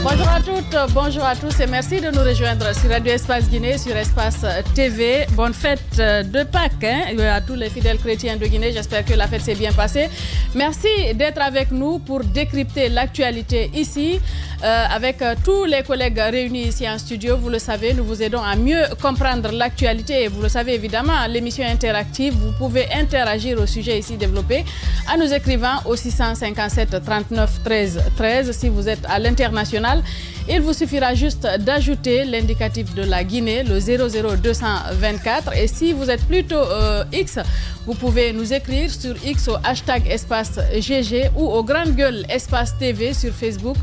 Bonjour à toutes, bonjour à tous et merci de nous rejoindre sur Radio Espace Guinée, sur Espace TV. Bonne fête de Pâques à tous les fidèles chrétiens de Guinée. J'espère que la fête s'est bien passée. Merci d'être avec nous pour décrypter l'actualité ici avec tous les collègues réunis ici en studio. Vous le savez, nous vous aidons à mieux comprendre l'actualité et vous le savez évidemment, l'émission interactive, vous pouvez interagir au sujet ici développé en nous écrivant au 657 39 13 13 si vous êtes à l'international. Il vous suffira juste d'ajouter l'indicatif de la Guinée, le 00224. Et si vous êtes plutôt X, vous pouvez nous écrire sur X au hashtag espace GG ou au Grande Gueule Espace TV sur Facebook.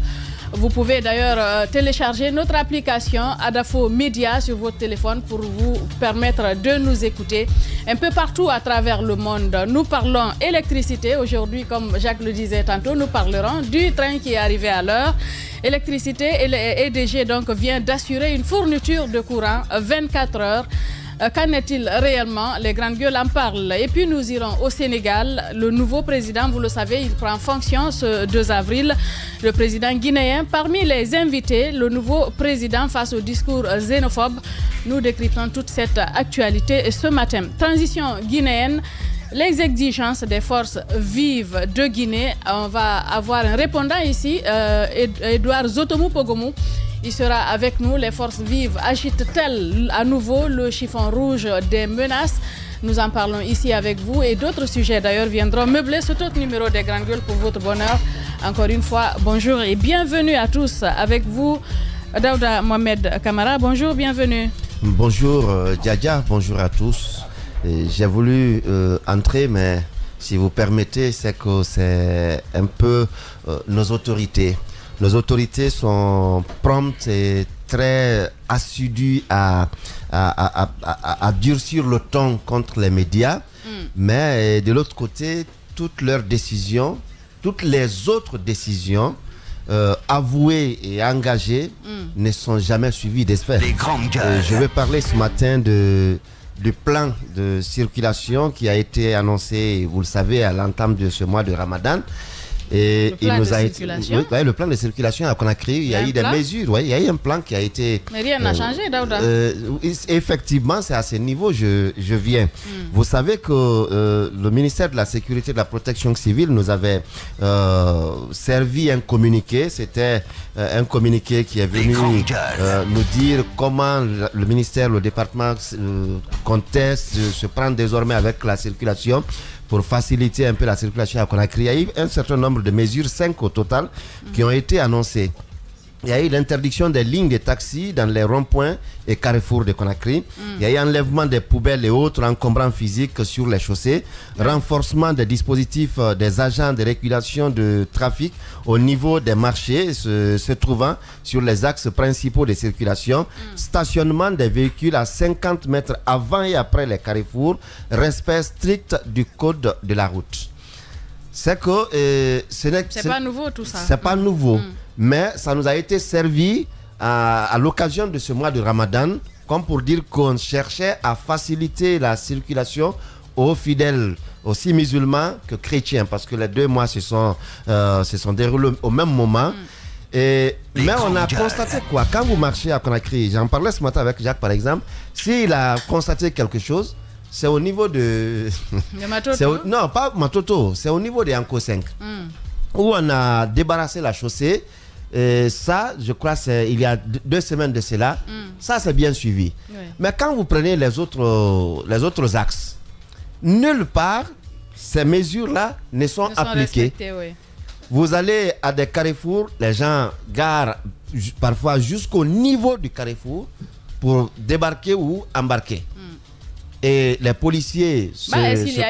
Vous pouvez d'ailleurs télécharger notre application Adafo Media sur votre téléphone pour vous permettre de nous écouter un peu partout à travers le monde. Nous parlons électricité. Aujourd'hui, comme Jacques le disait tantôt, nous parlerons du train qui est arrivé à l'heure. Électricité et le EDG donc vient d'assurer une fourniture de courant 24 heures. Qu'en est-il réellement? Les grandes gueules en parlent. Et puis nous irons au Sénégal. Le nouveau président, vous le savez, il prend fonction ce 2 avril. Le président guinéen, parmi les invités, le nouveau président face au discours xénophobe. Nous décryptons toute cette actualité ce matin. Transition guinéenne. Les exigences des forces vives de Guinée. On va avoir un répondant ici, Edouard Zotomou Pogomou. Il sera avec nous. Les forces vives agitent-elles à nouveau le chiffon rouge des menaces? Nous en parlons ici avec vous et d'autres sujets d'ailleurs viendront meubler ce autre numéro des Grandes Gueules pour votre bonheur. Encore une fois, bonjour et bienvenue à tous. Avec vous, Daouda Mohamed Kamara. Bonjour, bienvenue. Bonjour Djadia, bonjour à tous. J'ai voulu entrer, mais si vous permettez, c'est que c'est un peu nos autorités. Nos autorités sont promptes et très assidues à durcir le ton contre les médias. Mais de l'autre côté, toutes leurs décisions, toutes les autres décisions avouées et engagées ne sont jamais suivies d'espèces. Je vais parler ce matin du plan de circulation qui a été annoncé, vous le savez, à l'entame de ce mois de Ramadan. Et il nous a été le plan de circulation à Conakry, il y a eu des mesures, il y a eu un plan qui a été. Mais rien n'a changé, Daouda. Effectivement, c'est à ce niveau je viens. Vous savez que le ministère de la Sécurité et de la Protection civile nous avait servi un communiqué. C'était un communiqué qui est venu nous dire comment le ministère, le département comptait se prendre désormais avec la circulation pour faciliter un peu la circulation à Conakry. Il y a eu un certain nombre de mesures, 5 au total, qui ont été annoncées. Il y a eu l'interdiction des lignes de taxis dans les ronds-points et carrefours de Conakry. Il y a eu enlèvement des poubelles et autres encombrants physiques sur les chaussées. Renforcement des dispositifs des agents de régulation de trafic au niveau des marchés se trouvant sur les axes principaux de circulation. Stationnement des véhicules à 50 mètres avant et après les carrefours. Respect strict du code de la route. C'est que c'est pas nouveau tout ça. C'est pas nouveau. Mais ça nous a été servi à l'occasion de ce mois de Ramadan, comme pour dire qu'on cherchait à faciliter la circulation aux fidèles, aussi musulmans que chrétiens, parce que les 2 mois se sont déroulés au même moment. Mais on a constaté quoi? Quand vous marchez à Conakry, j'en parlais ce matin avec Jacques par exemple, s'il a constaté quelque chose, c'est au niveau de Matoto. Non, pas Matoto, c'est au niveau des Anko 5, où on a débarrassé la chaussée. Ça, je crois, il y a 2 semaines de cela. Ça, c'est bien suivi. Mais quand vous prenez les autres axes, nulle part, ces mesures-là ne sont appliquées. Vous allez à des carrefours, les gens garent parfois jusqu'au niveau du carrefour pour débarquer ou embarquer. Et les policiers se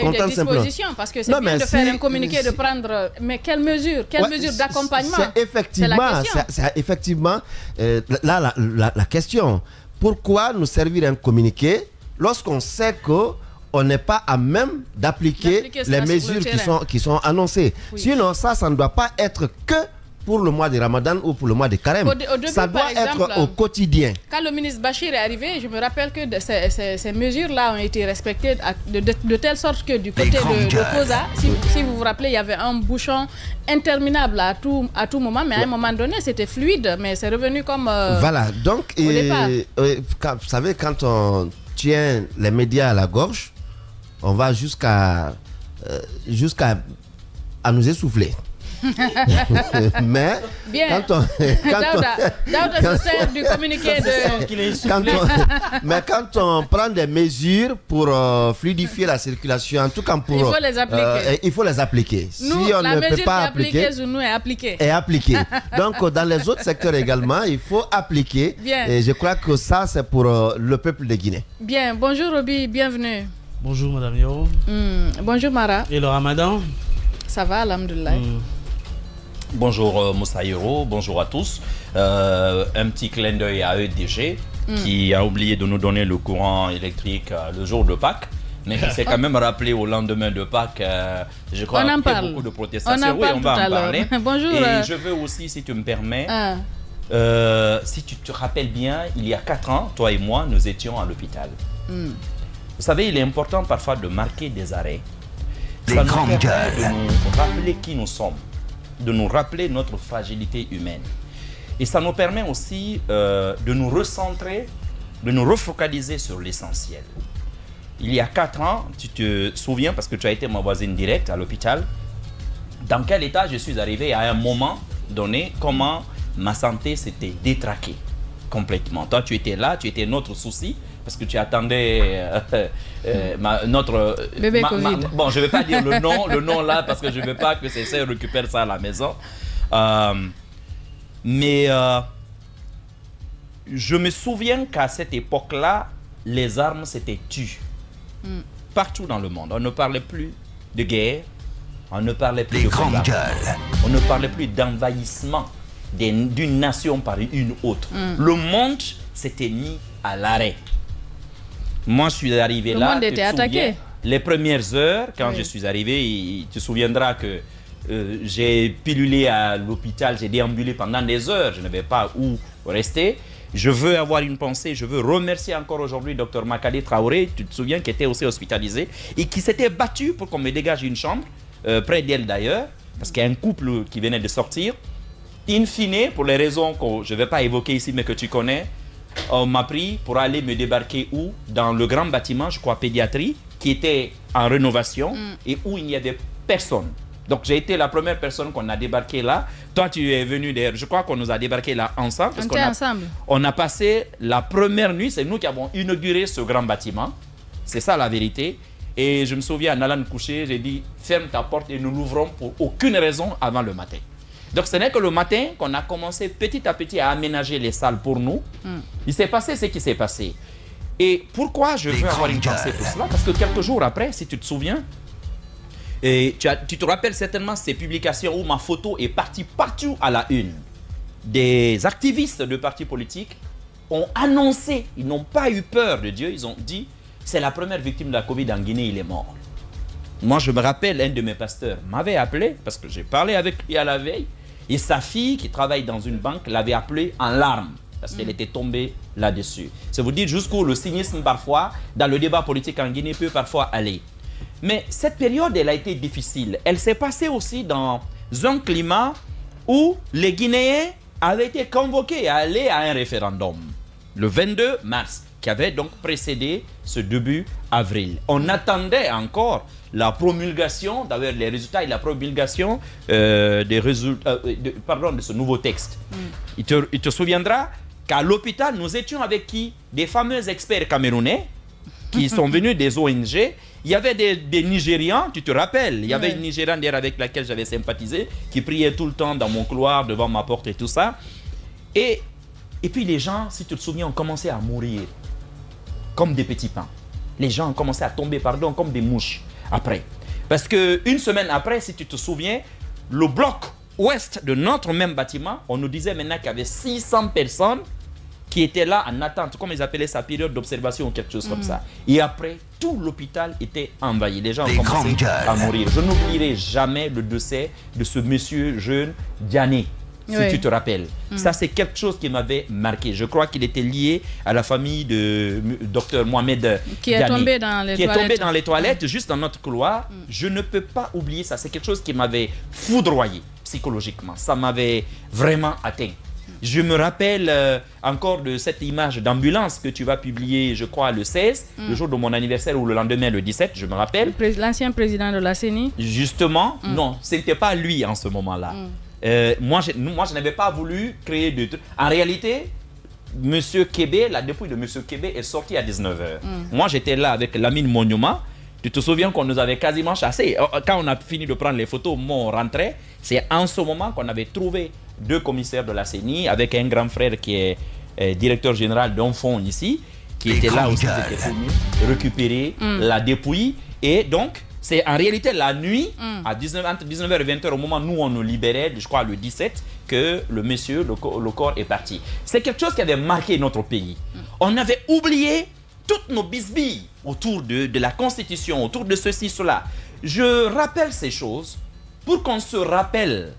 contentent simplement. Parce que c'est bien de faire un communiqué, de prendre. Mais quelles mesures d'accompagnement? C'est effectivement la question. Pourquoi nous servir un communiqué lorsqu'on sait qu'on n'est pas à même d'appliquer les mesures qui sont annoncées? Sinon, ça ne doit pas être que pour le mois de Ramadan ou pour le mois de Carême. Au début, ça doit par exemple, être au quotidien. Quand le ministre Bachir est arrivé, je me rappelle que ces mesures-là ont été respectées de telle sorte que du côté de Koza, si vous vous rappelez, il y avait un bouchon interminable à tout moment, mais à un moment donné, c'était fluide, mais c'est revenu comme voilà, donc, au départ. Vous savez, quand on tient les médias à la gorge, on va jusqu'à nous essouffler. Mais bien. Daouda se sert du communiqué de... mais quand on prend des mesures pour fluidifier la circulation, en tout cas pour... Il faut les appliquer. Il faut les appliquer. Nous, si on la ne mesure peut pas appliquer, nous est appliquée. Est appliquée. Donc dans les autres secteurs également, il faut appliquer. Bien. Et je crois que ça, c'est pour le peuple de Guinée. Bien. Bonjour Roby, bienvenue. Bonjour Madame Yoro. Bonjour Mara. Et le Ramadan? Ça va, alhamdoulilah. Bonjour Moussa Yoro, bonjour à tous. Un petit clin d'œil à EDG qui a oublié de nous donner le courant électrique le jour de Pâques, mais qui s'est quand même rappelé au lendemain de Pâques. Je crois qu'il y a beaucoup de protestations. Oui, on va en parler. Bonjour. Et je veux aussi, si tu me permets, si tu te rappelles bien, il y a 4 ans, toi et moi, nous étions à l'hôpital. Vous savez, il est important parfois de marquer des arrêts. Ça nous permet de nous rappeler qui nous sommes, de nous rappeler notre fragilité humaine. Et ça nous permet aussi de nous recentrer, de nous refocaliser sur l'essentiel. Il y a 4 ans, tu te souviens, parce que tu as été ma voisine directe à l'hôpital, dans quel état je suis arrivé à un moment donné, comment ma santé s'était détraquée complètement. Toi, tu étais là, tu étais notre souci, parce que tu attendais notre... Bébé Covid. Bon, je ne vais pas dire le nom là, parce que je ne veux pas que ces sœurs récupèrent ça à la maison. Mais je me souviens qu'à cette époque-là, les armes s'étaient tues. Partout dans le monde. On ne parlait plus de guerre, on ne parlait plus de combat, on ne parlait plus d'envahissement d'une nation par une autre. Le monde s'était mis à l'arrêt. Moi, je suis arrivé là. Le monde était attaqué. Les premières heures, quand je suis arrivé, tu te souviendras que j'ai pilulé à l'hôpital, j'ai déambulé pendant des heures, je n'avais pas où rester. Je veux avoir une pensée, je veux remercier encore aujourd'hui Dr Makali Traoré, tu te souviens, qui était aussi hospitalisé et qui s'était battu pour qu'on me dégage une chambre, près d'elle d'ailleurs, parce qu'il y a un couple qui venait de sortir. In fine, pour les raisons que je ne vais pas évoquer ici, mais que tu connais, on m'a pris pour aller me débarquer où? Dans le grand bâtiment, je crois, pédiatrie, qui était en rénovation et où il n'y avait personne. Donc j'ai été la première personne qu'on a débarqué là. Toi, tu es venu d'ailleurs, je crois qu'on nous a débarqué là ensemble. On était ensemble. On a passé la première nuit, c'est nous qui avons inauguré ce grand bâtiment. C'est ça la vérité. Et je me souviens, en allant me coucher, j'ai dit, ferme ta porte et nous l'ouvrons pour aucune raison avant le matin. Donc ce n'est que le matin qu'on a commencé petit à petit à aménager les salles pour nous. Il s'est passé ce qui s'est passé. Et pourquoi je veux avoir une pensée pour cela? Parce que quelques jours après, si tu te souviens, et tu te rappelles certainement ces publications où ma photo est partie partout à la une. Des activistes de partis politiques ont annoncé, ils n'ont pas eu peur de Dieu, ils ont dit, c'est la première victime de la Covid en Guinée, il est mort. Moi, je me rappelle, un de mes pasteurs m'avait appelé, parce que j'ai parlé avec lui à la veille, et sa fille, qui travaille dans une banque, l'avait appelé en larmes, parce qu'elle était tombée là-dessus. Ça vous dit jusqu'où le cynisme, parfois, dans le débat politique en Guinée, peut parfois aller. Mais cette période, elle a été difficile. Elle s'est passée aussi dans un climat où les Guinéens avaient été convoqués à aller à un référendum, le 22 mars, qui avait donc précédé ce début avril. On attendait encore la promulgation, d'ailleurs les résultats et la promulgation des résultats, de ce nouveau texte. Il te souviendra qu'à l'hôpital, nous étions avec qui? Des fameux experts camerounais qui sont venus des ONG. Il y avait des Nigérians, tu te rappelles, il y avait une Nigériane avec laquelle j'avais sympathisé, qui priait tout le temps dans mon couloir, devant ma porte et tout ça. Et puis les gens, si tu te souviens, ont commencé à mourir comme des petits pains. Les gens ont commencé à tomber, pardon, comme des mouches après. Parce qu'une semaine après, si tu te souviens, le bloc ouest de notre même bâtiment, on nous disait maintenant qu'il y avait 600 personnes qui étaient là en attente, comme ils appelaient ça, période d'observation ou quelque chose comme ça. Et après, tout l'hôpital était envahi. Les gens ont commencé à mourir. Je n'oublierai jamais le décès de ce monsieur jeune, Diané. si tu te rappelles. Ça, c'est quelque chose qui m'avait marqué. Je crois qu'il était lié à la famille de Dr Mohamed qui est tombé dans les toilettes, juste dans notre couloir. Je ne peux pas oublier ça. C'est quelque chose qui m'avait foudroyé psychologiquement. Ça m'avait vraiment atteint. Je me rappelle encore de cette image d'ambulance que tu vas publier, je crois, le 16, le jour de mon anniversaire, ou le lendemain, le 17, je me rappelle. L'ancien président de la CENI. Justement, non, ce n'était pas lui en ce moment-là. Moi, je n'avais pas voulu créer de trucs. En réalité, M. Kébé, la dépouille de M. Kébé est sortie à 19h. Moi, j'étais là avec Lamine Monument. Tu te souviens qu'on nous avait quasiment chassés. Quand on a fini de prendre les photos, moi, on rentrait. C'est en ce moment qu'on avait trouvé 2 commissaires de la CENI avec un grand frère qui est directeur général d'un fonds ici, qui était là aussi, qui était venu récupérer la dépouille. Et donc, c'est en réalité la nuit, entre 19h et 20h, au moment où nous on nous libérait, je crois le 17, que le corps est parti. C'est quelque chose qui avait marqué notre pays. On avait oublié toutes nos bisbilles autour de la Constitution, autour de ceci, cela. Je rappelle ces choses pour qu'on se rappelle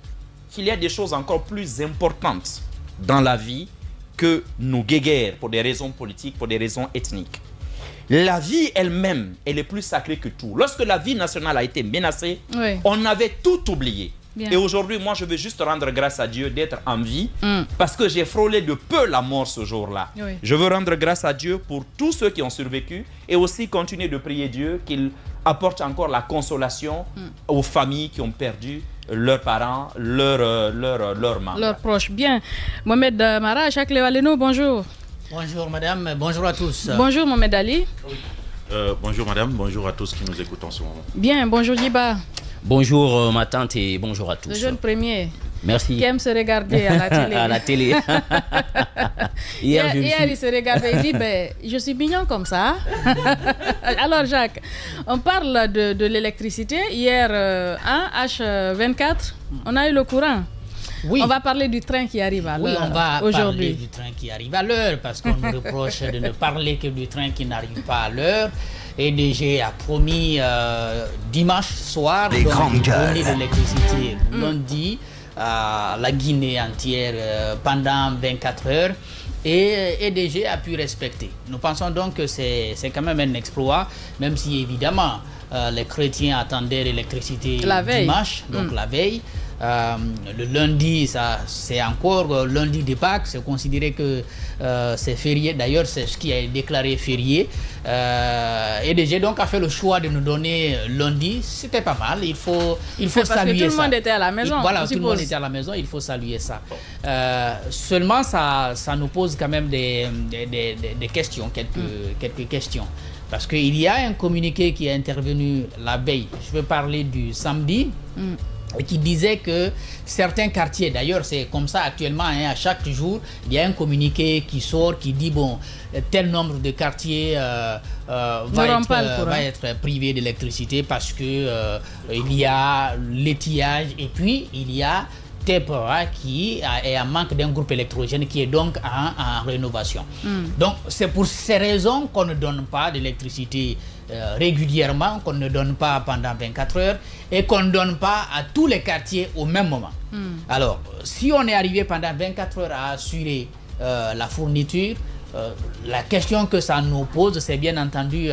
qu'il y a des choses encore plus importantes dans la vie que nos guéguerres pour des raisons politiques, pour des raisons ethniques. La vie elle-même, elle est plus sacrée que tout. Lorsque la vie nationale a été menacée, on avait tout oublié. Et aujourd'hui, moi, je veux juste rendre grâce à Dieu d'être en vie parce que j'ai frôlé de peu la mort ce jour-là. Je veux rendre grâce à Dieu pour tous ceux qui ont survécu et aussi continuer de prier Dieu qu'il apporte encore la consolation aux familles qui ont perdu leurs parents, leurs membres. Leurs proches. Bien. Mohamed Mara, Jacques Lévaleno, bonjour. Bonjour madame, bonjour à tous. Bonjour Mohamed Ali. Bonjour madame, bonjour à tous qui nous écoutent en ce moment. Bien, bonjour Djiba. Bonjour ma tante et bonjour à tous. Le jeune premier. Merci. Qui aime se regarder à la télé. À la télé. Hier, il se regardait, il dit, ben, je suis mignon comme ça. Alors Jacques, on parle de l'électricité. Hier, H24, on a eu le courant. Oui. On va parler du train qui arrive à l'heure. Oui, on va parler du train qui arrive à l'heure parce qu'on nous reproche de ne parler que du train qui n'arrive pas à l'heure. EDG a promis dimanche soir de donner de l'électricité lundi à la Guinée entière pendant 24 heures. Et EDG a pu respecter. Nous pensons donc que c'est quand même un exploit, même si évidemment les chrétiens attendaient l'électricité dimanche, donc la veille. Le lundi, c'est encore lundi de Pâques, c'est considéré que c'est férié. D'ailleurs, c'est ce qui est déclaré férié. EDG donc a fait le choix de nous donner lundi. C'était pas mal. Il faut saluer ça. Parce que tout le monde était à la maison. Voilà, tout le monde était à la maison. Il faut saluer ça. Seulement, ça nous pose quand même des questions, quelques questions. Parce qu'il y a un communiqué qui est intervenu la veille. Je veux parler du samedi. Qui disait que certains quartiers, d'ailleurs c'est comme ça actuellement, à chaque jour, il y a un communiqué qui sort qui dit bon, tel nombre de quartiers va être privé d'électricité parce que il y a l'étiage et puis il y a TEP qui est en manque d'un groupe électrogène qui est donc en rénovation. Donc c'est pour ces raisons qu'on ne donne pas d'électricité régulièrement, qu'on ne donne pas pendant 24 heures et qu'on ne donne pas à tous les quartiers au même moment. Alors, si on est arrivé pendant 24 heures à assurer la fourniture, la question que ça nous pose, c'est bien entendu...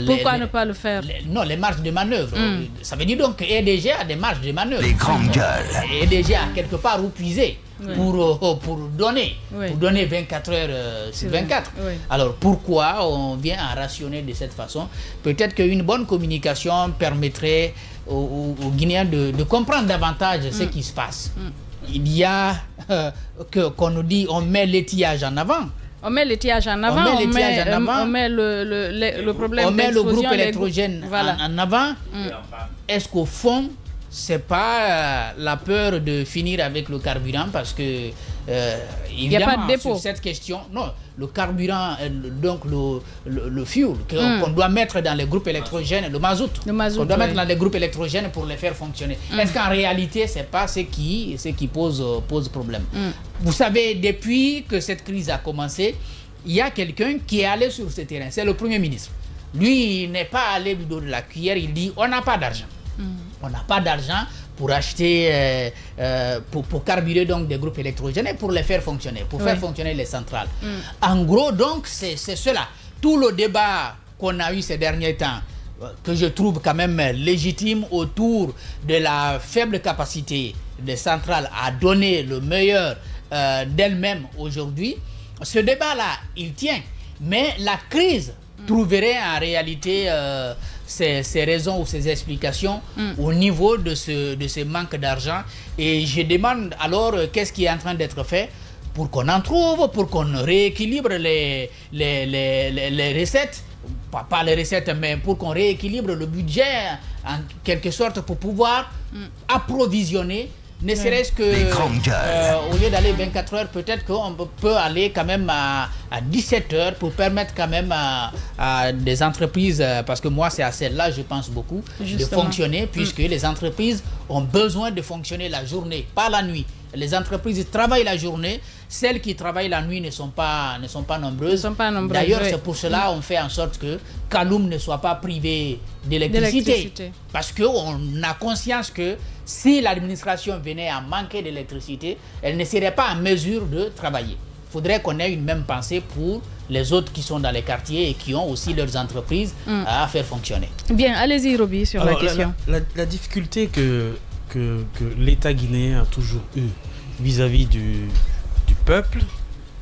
pourquoi ne pas le faire? Non, les marges de manœuvre. Ça veut dire donc que EDG a des marges de manœuvre. Les grandes gueules. EDG a quelque part où puiser pour donner 24 heures sur 24. Alors pourquoi on vient à rationner de cette façon? Peut-être qu'une bonne communication permettrait aux Guinéens de comprendre davantage ce qui se passe. Il y a qu'on nous dit on met l'étiage en avant. On met l'étiage en avant, on met le problème, on met le groupe électrogène en avant. Est-ce qu'au fond, c'est pas la peur de finir avec le carburant parce que il n'y a pas de dépôt sur cette question. Non, le carburant, donc le fuel qu'on doit mettre dans les groupes électrogènes, le mazout qu'on doit mettre dans les groupes électrogènes pour les faire fonctionner. Est-ce qu'en réalité, c'est pas ce qui pose problème? Vous savez, depuis que cette crise a commencé, il y a quelqu'un qui est allé sur ce terrain, c'est le Premier ministre. Lui, il n'est pas allé du dos de la cuillère, il dit on n'a pas d'argent. On n'a pas d'argent pour acheter, pour carburer donc des groupes électrogènes et pour les faire fonctionner, pour faire fonctionner les centrales. En gros, donc, c'est cela. Tout le débat qu'on a eu ces derniers temps, que je trouve quand même légitime autour de la faible capacité des centrales à donner le meilleur d'elles-mêmes aujourd'hui, ce débat-là, il tient. Mais la crise trouverait en réalité ces raisons ou ces explications au niveau de ce manque d'argent. Et je demande alors qu'est-ce qui est en train d'être fait pour qu'on en trouve, pour qu'on rééquilibre les recettes, pas les recettes, mais pour qu'on rééquilibre le budget en quelque sorte pour pouvoir approvisionner, ne serait-ce que au lieu d'aller 24 heures, peut-être qu'on peut aller quand même à 17 heures pour permettre quand même à des entreprises, parce que moi c'est à celle-là je pense beaucoup, de fonctionner, puisque les entreprises ont besoin de fonctionner la journée, pas la nuit. Les entreprises travaillent la journée, celles qui travaillent la nuit ne sont pas nombreuses. D'ailleurs, c'est pour cela qu'on fait en sorte que Kaloum ne soit pas privé d'électricité. Parce qu'on a conscience que si l'administration venait à manquer d'électricité, elle ne serait pas en mesure de travailler. Il faudrait qu'on ait une même pensée pour les autres qui sont dans les quartiers et qui ont aussi leurs entreprises à faire fonctionner. Bien, allez-y Roby sur la question. La difficulté que l'État guinéen a toujours eu vis-à-vis du peuple,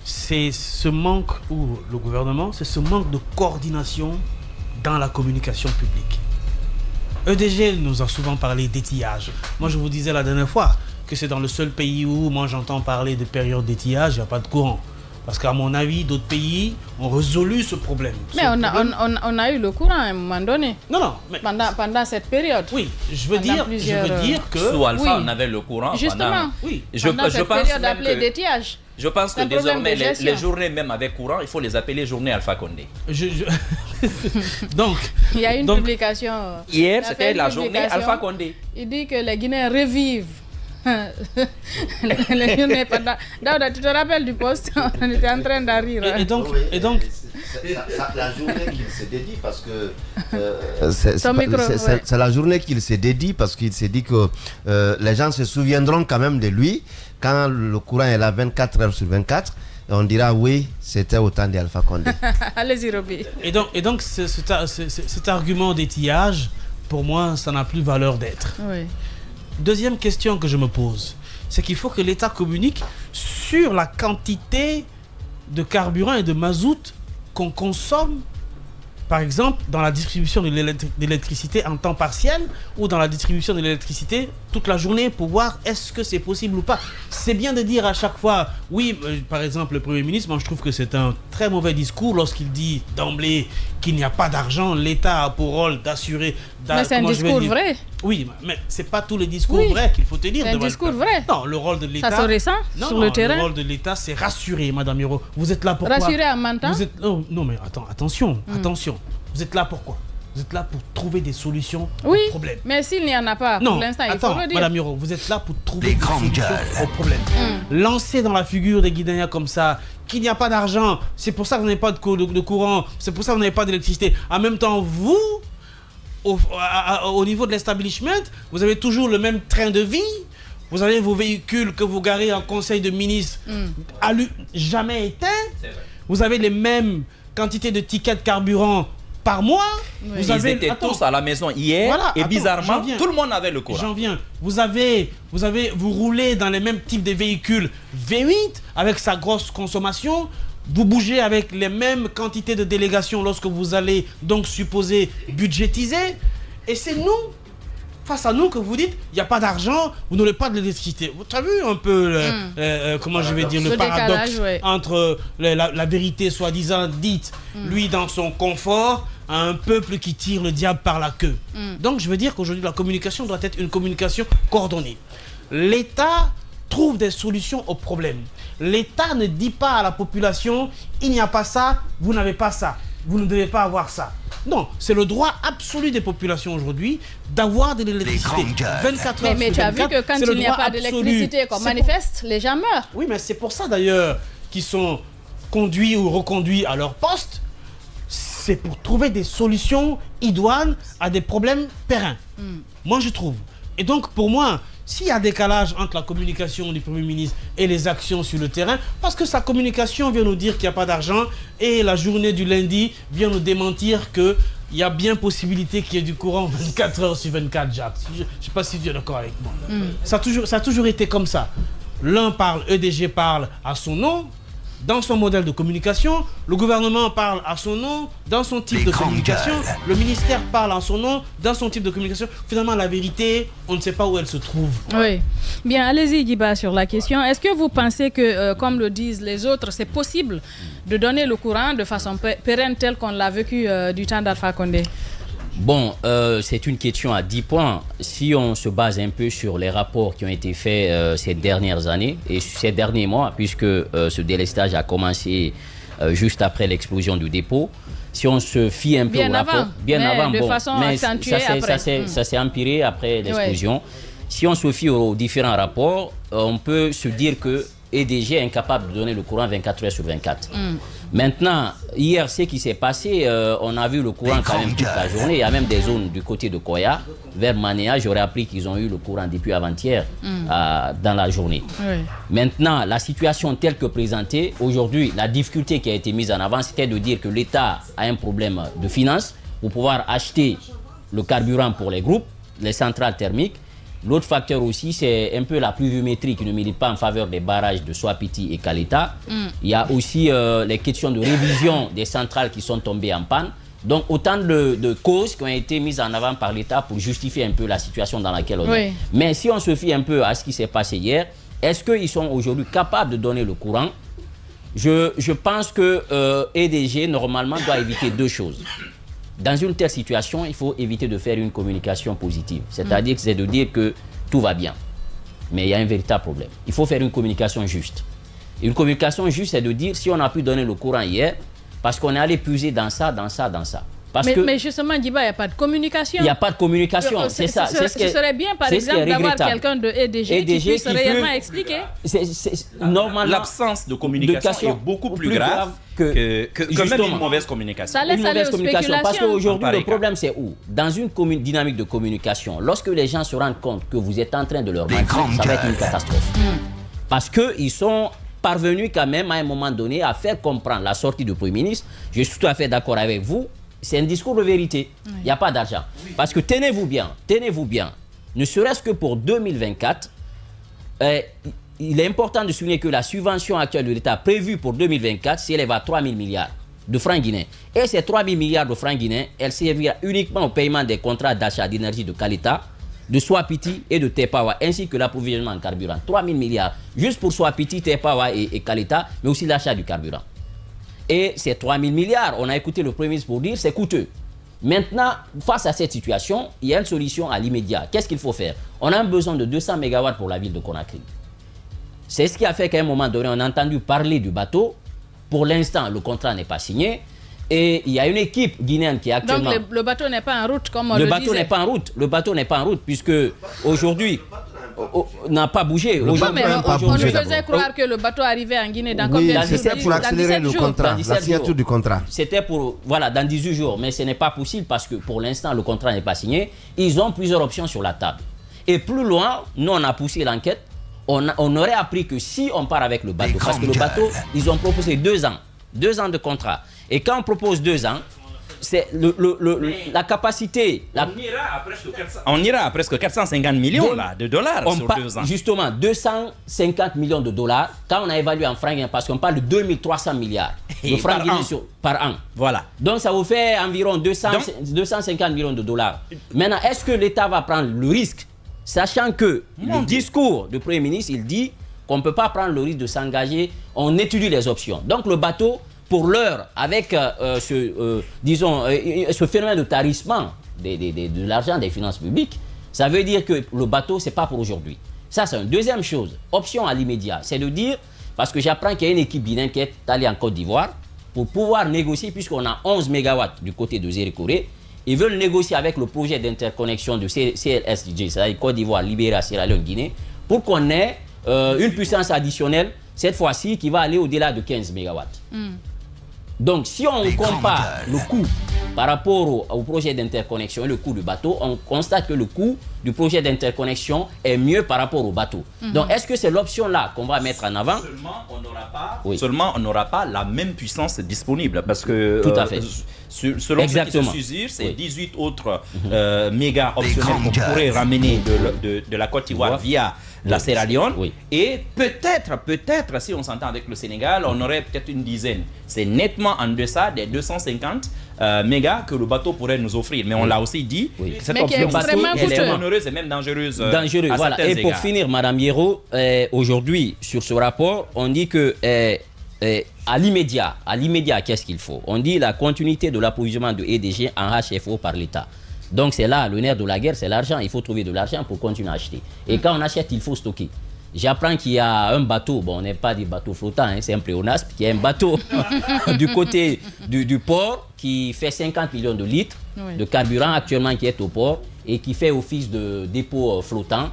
c'est ce manque, ou le gouvernement, c'est ce manque de coordination dans la communication publique. EDG nous a souvent parlé d'étillage. Moi, je vous disais la dernière fois que c'est dans le seul pays où moi j'entends parler de période d'étillage, il n'y a pas de courant. Parce qu'à mon avis, d'autres pays ont résolu ce problème. Mais on a eu le courant à un moment donné. Non, mais pendant cette période. Oui, je veux dire que... Sous Alpha, on avait le courant. Justement, pendant cette période appelée d'étillage. Je pense que désormais, les journées même avec courant, il faut les appeler journées Alpha Condé. Donc... Il y a une publication... Hier, c'était la journée Alpha Condé. Il dit que les Guinéens revivent. Daouda, tu te rappelles du poste? On était en train d'arriver. Et donc la journée qu'il se dédie parce que c'est la journée qu'il se dédie parce qu'il s'est dit que les gens se souviendront quand même de lui quand le courant est là 24 heures sur 24. On dira oui, c'était au temps d'Alpha Condé. Allez-y, Roby. Et donc cet argument d'étillage, pour moi, ça n'a plus valeur d'être. Oui. Deuxième question que je me pose, c'est qu'il faut que l'État communique sur la quantité de carburant et de mazout qu'on consomme, par exemple, dans la distribution de l'électricité en temps partiel ou dans la distribution de l'électricité toute la journée pour voir est-ce que c'est possible ou pas. C'est bien de dire à chaque fois, oui, par exemple, le Premier ministre, moi je trouve que c'est un très mauvais discours lorsqu'il dit d'emblée qu'il n'y a pas d'argent, l'État a pour rôle d'assurer... Mais c'est un discours vrai. Oui, mais c'est pas tous les discours vrais qu'il faut tenir. C'est un discours vrai. Non, le rôle de l'État... Ça se ressent sur le terrain. Le rôle de l'État, c'est rassurer, Madame Yoro. Vous êtes là pour quoi? Rassurer en mentant. Non, mais attention. Vous êtes là pourquoi? Vous êtes là pour trouver des solutions aux problèmes. Mais s'il n'y en a pas, pour l'instant, il faut le dire. Madame Yoro, vous êtes là pour trouver des solutions aux problèmes. Lancer dans la figure des Guinéens comme ça, qu'il n'y a pas d'argent, c'est pour ça que vous n'avez pas de courant, c'est pour ça que vous n'avez pas d'électricité. En même temps, vous, au niveau de l'establishment, vous avez toujours le même train de vie. Vous avez vos véhicules que vous garez en conseil de ministre jamais éteints. Vous avez les mêmes quantités de tickets de carburant par mois. Ils étaient tous à la maison hier et bizarrement, tout le monde avait le courant. J'en viens. Vous roulez dans les mêmes types de véhicules V8 avec sa grosse consommation. Vous bougez avec les mêmes quantités de délégations lorsque vous allez donc supposer budgétiser. Et c'est nous, face à nous, que vous dites il n'y a pas d'argent, vous n'aurez pas de l'électricité. Vous avez vu un peu comment je vais dire le paradoxe entre la vérité soi-disant dite, lui dans son confort, à un peuple qui tire le diable par la queue. Donc je veux dire qu'aujourd'hui la communication doit être une communication coordonnée. L'État trouve des solutions aux problèmes. L'État ne dit pas à la population il n'y a pas ça, vous n'avez pas ça, vous ne devez pas avoir ça. Non, c'est le droit absolu des populations aujourd'hui d'avoir de l'électricité. 24 heures mais tu as vu que quand il n'y a pas d'électricité, qu'on manifeste, les gens meurent. Oui, mais c'est pour ça d'ailleurs qu'ils sont conduits ou reconduits à leur poste. C'est pour trouver des solutions idoines à des problèmes pérennes. Moi, je trouve Et donc, pour moi, s'il y a décalage entre la communication du Premier ministre et les actions sur le terrain, parce que sa communication vient nous dire qu'il n'y a pas d'argent et la journée du lundi vient nous démentir qu'il y a bien possibilité qu'il y ait du courant 24 heures sur 24, Jacques. Je ne sais pas si tu es d'accord avec moi. Ça a toujours été comme ça. L'un parle, EDG parle à son nom, dans son modèle de communication, le gouvernement parle à son nom, dans son type de communication, le ministère parle à son nom, dans son type de communication. Finalement, la vérité, on ne sait pas où elle se trouve. Oui. Bien, allez-y, Guiba, sur la question. Est-ce que vous pensez que, comme le disent les autres, c'est possible de donner le courant de façon pérenne tel qu'on l'a vécu du temps d'Alpha Condé? Bon, c'est une question à 10 points. Si on se base un peu sur les rapports qui ont été faits ces dernières années et ces derniers mois, puisque ce délestage a commencé juste après l'explosion du dépôt, si on se fie un peu au rapport... Bien avant, de bon, façon mais accentuée après. ça s'est empiré après l'explosion. Ouais. Si on se fie aux différents rapports, on peut se dire que EDG est incapable de donner le courant 24 heures sur 24. Maintenant, hier, ce qui s'est passé, on a vu le courant quand même toute la journée. Il y a même des zones du côté de Koya, vers Manéa. J'aurais appris qu'ils ont eu le courant depuis avant-hier dans la journée. Oui. Maintenant, la situation telle que présentée, aujourd'hui, la difficulté qui a été mise en avant, c'était de dire que l'État a un problème de finances pour pouvoir acheter le carburant pour les groupes, les centrales thermiques. L'autre facteur aussi, c'est un peu la pluviométrie qui ne milite pas en faveur des barrages de Soapiti et Kaleta. Il y a aussi les questions de révision des centrales qui sont tombées en panne. Donc, autant de causes qui ont été mises en avant par l'État pour justifier un peu la situation dans laquelle on est. Mais si on se fie un peu à ce qui s'est passé hier, est-ce qu'ils sont aujourd'hui capables de donner le courant? Je pense que EDG, normalement, doit éviter deux choses. Dans une telle situation, il faut éviter de faire une communication positive. C'est-à-dire que c'est de dire que tout va bien. Mais il y a un véritable problème. Il faut faire une communication juste. Une communication juste, c'est de dire si on a pu donner le courant hier, parce qu'on est allé puiser dans ça, dans ça, dans ça. Mais justement, Guiba, il n'y a pas de communication. Il n'y a pas de communication, c'est ça. Ce serait bien, par exemple, d'avoir quelqu'un de EDG qui puisse réellement expliquer. Normalement, l'absence de communication est beaucoup plus grave que même une mauvaise communication. Ça laisse aller aux spéculations. Parce qu'aujourd'hui, le problème, c'est où? Dans une dynamique de communication, lorsque les gens se rendent compte que vous êtes en train de leur mentir, ça va être une catastrophe. Parce qu'ils sont parvenus quand même, à un moment donné, à faire comprendre la sortie du Premier ministre. Je suis tout à fait d'accord avec vous. C'est un discours de vérité. Il n'y a pas d'argent. Parce que tenez-vous bien, ne serait-ce que pour 2024, il est important de souligner que la subvention actuelle de l'État prévue pour 2024 s'élève à 3 000 milliards de francs guinéens. Et ces 3 000 milliards de francs guinéens, elle servira uniquement au paiement des contrats d'achat d'énergie de Kaleta, de Soapiti et de Tepawa, ainsi que l'approvisionnement en carburant. 3 000 milliards, juste pour Soapiti, Tepawa et Kaleta, mais aussi l'achat du carburant. Et ces 3 000 milliards, on a écouté le Premier ministre pour dire c'est coûteux. Maintenant, face à cette situation, il y a une solution à l'immédiat. Qu'est-ce qu'il faut faire? On a besoin de 200 MW pour la ville de Conakry. C'est ce qui a fait qu'à un moment donné, on a entendu parler du bateau. Pour l'instant, le contrat n'est pas signé. Et il y a une équipe guinéenne qui est actuellement... Donc le bateau n'est pas en route, comme on le disait. Le bateau n'est pas en route, puisque aujourd'hui... n'a pas bougé. On nous faisait croire que le bateau arrivait en Guinée dans combien de jours? C'était pour accélérer le contrat, la signature du contrat. C'était pour, voilà, dans 18 jours. Mais ce n'est pas possible parce que pour l'instant, le contrat n'est pas signé. Ils ont plusieurs options sur la table. Et plus loin, nous, on a poussé l'enquête. On aurait appris que si on part avec le bateau, parce que le bateau, ils ont proposé 2 ans. 2 ans de contrat. Et quand on propose 2 ans, c'est la capacité. On ira à presque 450 millions là, de dollars sur 2 ans. Justement, 250 millions de dollars, quand on a évalué en francs, parce qu'on parle de 2300 milliards de francs par an. Voilà. Donc ça vous fait environ 250 millions de dollars. Maintenant, est-ce que l'État va prendre le risque, sachant que le discours du Premier ministre, il dit qu'on ne peut pas prendre le risque de s'engager, on étudie les options. Donc le bateau, pour l'heure, avec ce phénomène de tarissement de l'argent des finances publiques, ça veut dire que le bateau, ce n'est pas pour aujourd'hui. Ça, c'est une deuxième chose. Option à l'immédiat, c'est de dire, parce que j'apprends qu'il y a une équipe guinéenne qui est allée en Côte d'Ivoire pour pouvoir négocier, puisqu'on a 11 MW du côté de Zéry-Koré, ils veulent négocier avec le projet d'interconnexion de CLSG, c'est-à-dire Côte d'Ivoire, Libéria, Sierra Leone, Guinée, pour qu'on ait une puissance additionnelle, cette fois-ci, qui va aller au-delà de 15 MW. Donc, si on compare le coût par rapport au projet d'interconnexion et le coût du bateau, on constate que le coût du projet d'interconnexion est mieux par rapport au bateau. Donc, est-ce que c'est l'option-là qu'on va mettre en avant? Seulement, on n'aura pas la même puissance disponible parce que tout à fait. Selon ce qui se suscite, c'est 18 autres mégas optionnels qu'on pourrait ramener de la Côte d'Ivoire via la Sierra Leone. Et peut-être, si on s'entend avec le Sénégal, on aurait peut-être une dizaine. C'est nettement en deçà des 250 mégas que le bateau pourrait nous offrir. Mais on l'a aussi dit, cette option est onéreuse et même dangereuse. Dangereuse, voilà. Et pour finir, Madame Hierro, aujourd'hui, sur ce rapport, on dit que à l'immédiat, qu'est-ce qu'il faut? On dit la continuité de l'approvisionnement de EDG en HFO par l'État. Donc c'est là, le nerf de la guerre, c'est l'argent. Il faut trouver de l'argent pour continuer à acheter. Et quand on achète, il faut stocker. J'apprends qu'il y a un bateau, bon, on n'est pas des bateaux flottants, hein, c'est un pléonasme, qu'il y a un bateau du côté du port qui fait 50 millions de litres de carburant actuellement qui est au port et qui fait office de dépôt flottant.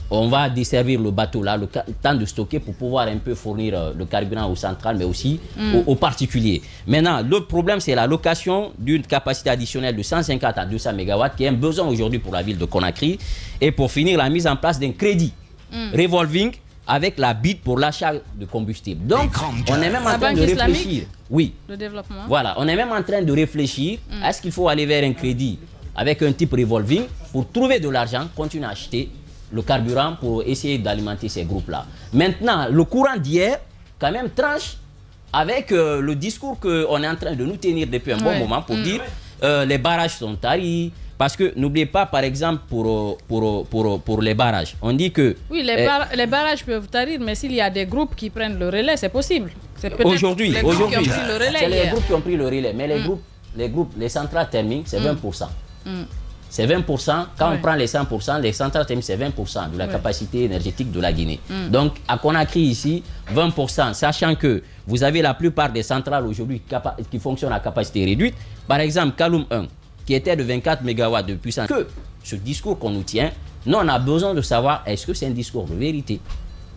On va desservir le bateau là, le temps de stocker pour pouvoir un peu fournir le carburant aux centrales, mais aussi aux particuliers. Maintenant, le problème, c'est la location d'une capacité additionnelle de 150 à 200 MW, qui est un besoin aujourd'hui pour la ville de Conakry. Et pour finir, la mise en place d'un crédit revolving avec la BID pour l'achat de combustible. Donc, on est même en train de réfléchir. Oui. Le développement. Voilà, on est même en train de réfléchir. Est-ce qu'il faut aller vers un crédit avec un type revolving pour trouver de l'argent, continuer à acheter le carburant pour essayer d'alimenter ces groupes-là. Maintenant, le courant d'hier, quand même, tranche avec le discours qu'on est en train de nous tenir depuis un bon moment pour dire les barrages sont taris. Parce que n'oubliez pas, par exemple, pour les barrages, on dit que... Oui, les barrages peuvent tarir, mais s'il y a des groupes qui prennent le relais, c'est possible. Aujourd'hui, c'est les groupes qui ont pris le relais. Mais les centrales thermiques, c'est 20%. C'est 20%. Quand on prend les 100%, les centrales thermiques, c'est 20% de la capacité énergétique de la Guinée. Donc, à Conakry, ici, 20%, sachant que vous avez la plupart des centrales aujourd'hui qui fonctionnent à capacité réduite. Par exemple, Kaloum 1, qui était de 24 MW de puissance. Que ce discours qu'on nous tient, nous, on a besoin de savoir, est-ce que c'est un discours de vérité?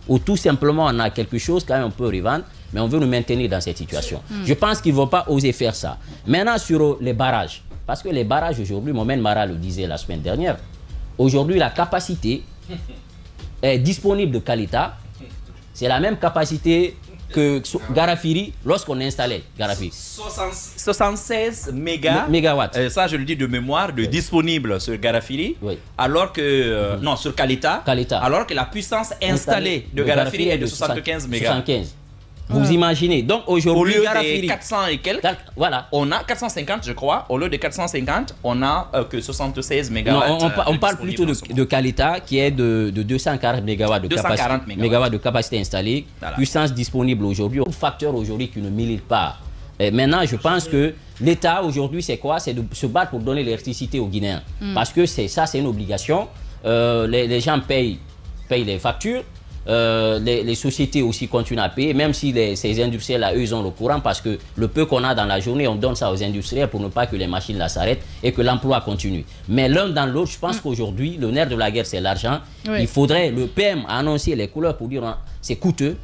Ou tout simplement, on a quelque chose, quand même, on peut revendre, mais on veut nous maintenir dans cette situation. Je pense qu'ils ne vont pas oser faire ça. Maintenant, sur les barrages. Parce que les barrages aujourd'hui, Mohamed Mara le disait la semaine dernière, aujourd'hui la capacité est disponible de Kalita, c'est la même capacité que Garafiri lorsqu'on installait Garafiri. 76 mégawatts. Ça, je le dis de mémoire, de disponible sur Garafiri, alors que, non, sur Kalita, alors que la puissance installée de Garafiri est de 75 mégawatts. Vous imaginez, donc aujourd'hui, au lieu de 400 et quelques, voilà. On a 450, je crois. Au lieu de 450, on a que 76 MW. On parle plutôt de Kalita, qui est de 240 MW de capacité installée, puissance disponible aujourd'hui. Un facteur aujourd'hui qui ne milite pas. Et maintenant, je pense que l'État aujourd'hui, c'est quoi? C'est de se battre pour donner l'électricité aux Guinéens. Parce que ça, c'est une obligation. Les gens payent les factures. Les sociétés aussi continuent à payer, même si ces industriels-là, eux, ils ont le courant, parce que le peu qu'on a dans la journée, on donne ça aux industriels pour ne pas que les machines là s'arrêtent et que l'emploi continue. Mais l'un dans l'autre, je pense qu'aujourd'hui, le nerf de la guerre, c'est l'argent. Il faudrait, le PM a annoncé les couleurs pour dire c'est coûteux,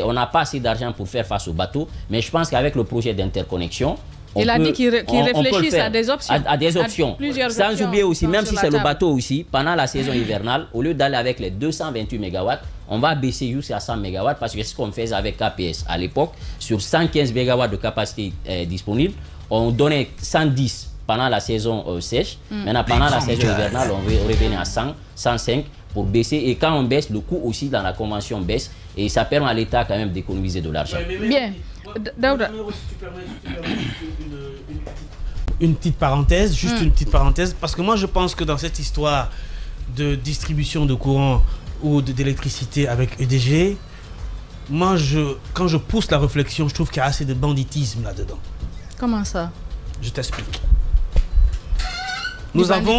on n'a pas assez d'argent pour faire face au bateau, mais je pense qu'avec le projet d'interconnexion, il a dit qu'il réfléchisse à des options. À des options. Sans oublier aussi, même si c'est le bateau aussi, pendant la saison hivernale, au lieu d'aller avec les 228 MW, on va baisser jusqu'à 100 MW, parce que c'est ce qu'on faisait avec KPS à l'époque. Sur 115 MW de capacité disponible, on donnait 110 pendant la saison sèche. Maintenant, pendant la saison hivernale, on revenait à 100, 105 pour baisser. Et quand on baisse, le coût aussi dans la convention baisse. Et ça permet à l'État quand même d'économiser de l'argent. Bien. Daouda. Une petite parenthèse, juste une petite parenthèse, parce que moi je pense que dans cette histoire de distribution de courant ou d'électricité avec EDG, moi quand je pousse la réflexion, je trouve qu'il y a assez de banditisme là-dedans. Comment ça? Je t'explique. Nous avons,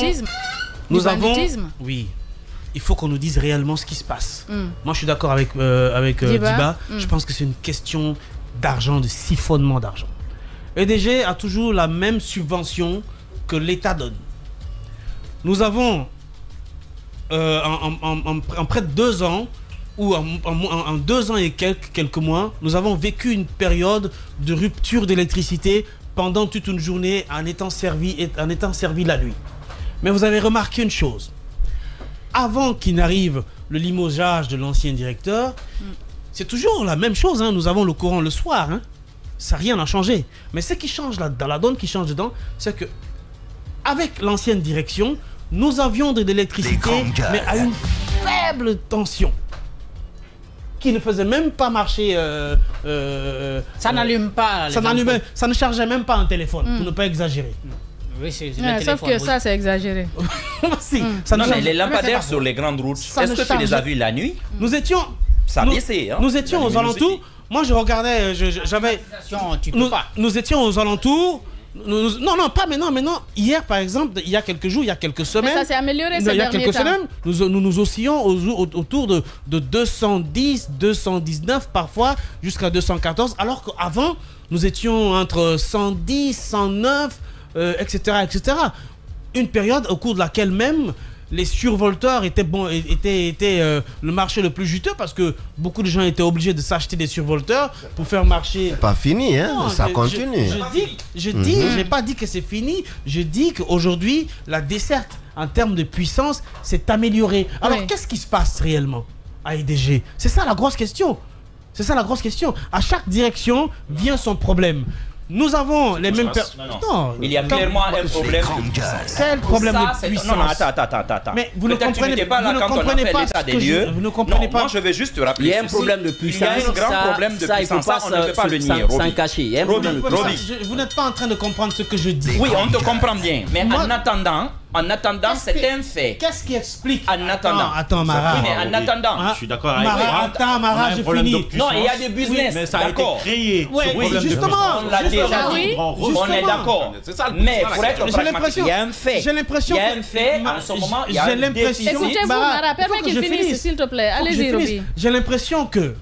oui, il faut qu'on nous dise réellement ce qui se passe. Moi je suis d'accord avec Diba. Je pense que c'est une question d'argent, de siphonnement d'argent. EDG a toujours la même subvention que l'État donne. Nous avons, en près de 2 ans, ou en 2 ans et quelques mois, nous avons vécu une période de rupture d'électricité pendant toute une journée en étant servi la nuit. Mais vous avez remarqué une chose. Avant qu'il n'arrive le limogeage de l'ancien directeur, c'est toujours la même chose. Hein. Nous avons le courant le soir. Hein. Ça, rien n'a changé. Mais ce qui change dans la donne qui change dedans, c'est que avec l'ancienne direction, nous avions de l'électricité, mais à une faible tension, qui ne faisait même pas marcher. Ça n'allume pas. Ça ne chargeait même pas un téléphone, pour ne pas exagérer. Oui, c'est sauf que ça, c'est exagéré. Si, mais les lampadaires sur les grandes routes, est-ce que tu les as vus la nuit? Nous étions. Ça baissait. Hein, nous étions aux alentours. Moi, je regardais. Nous étions aux alentours. Non, pas maintenant. Hier, par exemple, il y a quelques jours, il y a quelques semaines. Mais ça s'est amélioré ces derniers temps. Il y a quelques semaines, nous oscillons autour de 210, 219 parfois, jusqu'à 214. Alors qu'avant, nous étions entre 110, 109, etc. Une période au cours de laquelle même les survolteurs étaient le marché le plus juteux parce que beaucoup de gens étaient obligés de s'acheter des survolteurs pour faire marcher. C'est pas fini, hein? Non, ça continue. Je n'ai pas dit que c'est fini. Je dis qu'aujourd'hui, la desserte en termes de puissance s'est améliorée. Alors, qu'est-ce qui se passe réellement à EDG? C'est ça la grosse question. À chaque direction vient son problème. Nous avons les mêmes personnes. Non, il y a clairement un problème. C'est le problème de puissance. Non, attends. Mais vous ne comprenez pas là quand on a fait l'état des lieux. Vous ne comprenez pas. Moi, je vais juste te rappeler. Il y a un problème de puissance. Il y a un grand problème de puissance. Ça, on ne peut pas le nier. Sans cacher. Il y a un problème de puissance. Vous n'êtes pas en train de comprendre ce que je dis. Oui, on te comprend bien. Mais en attendant, c'est un fait. Qu'est-ce qui explique? En attendant. Attends, Mara. Oui, mais en attendant. Je suis d'accord avec toi. Mara, je finis. Non, il y a des business. Mais ça a été créé. Oui, justement. On l'a déjà dit. On est d'accord. Mais pour être pragmatique, il y a un fait. J'ai l'impression. Il y a un fait. En ce moment, il y a un déficit. Écoutez-vous, Mara, permets qu'il finisse, s'il te plaît. Allez-y, Roby. J'ai l'impression que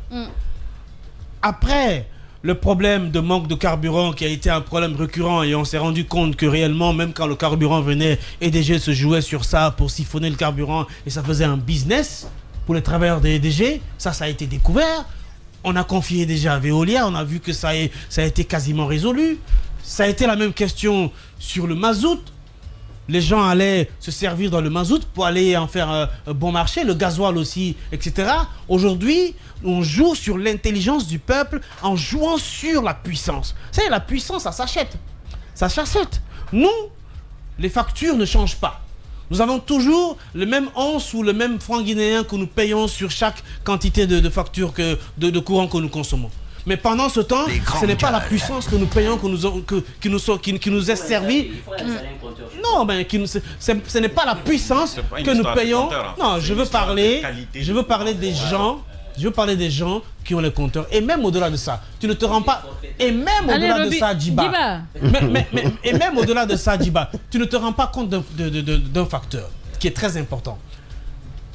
après le problème de manque de carburant qui a été un problème récurrent et on s'est rendu compte que réellement, même quand le carburant venait, EDG se jouait sur ça pour siphonner le carburant et ça faisait un business pour les travailleurs de EDG. Ça a été découvert. On a confié déjà à Veolia, on a vu que ça a été quasiment résolu. Ça a été la même question sur le mazout. Les gens allaient se servir dans le mazout pour aller en faire un bon marché, le gasoil aussi, etc. Aujourd'hui, on joue sur l'intelligence du peuple en jouant sur la puissance. Vous savez, la puissance, ça s'achète. Ça s'achète. Nous, les factures ne changent pas. Nous avons toujours le même once ou le même franc guinéen que nous payons sur chaque quantité de facture de courant que nous consommons. Mais pendant ce temps, ce n'est pas la puissance que nous payons qui nous est servie. Non, mais ce n'est pas la puissance que nous payons. Non, je veux parler des gens. Je veux parler des gens qui ont les compteurs. Et même au-delà de ça, tu ne te rends pas... Et même au-delà de ça, Djiba. Et même au-delà de ça, Djiba, tu ne te rends pas compte d'un facteur qui est très important.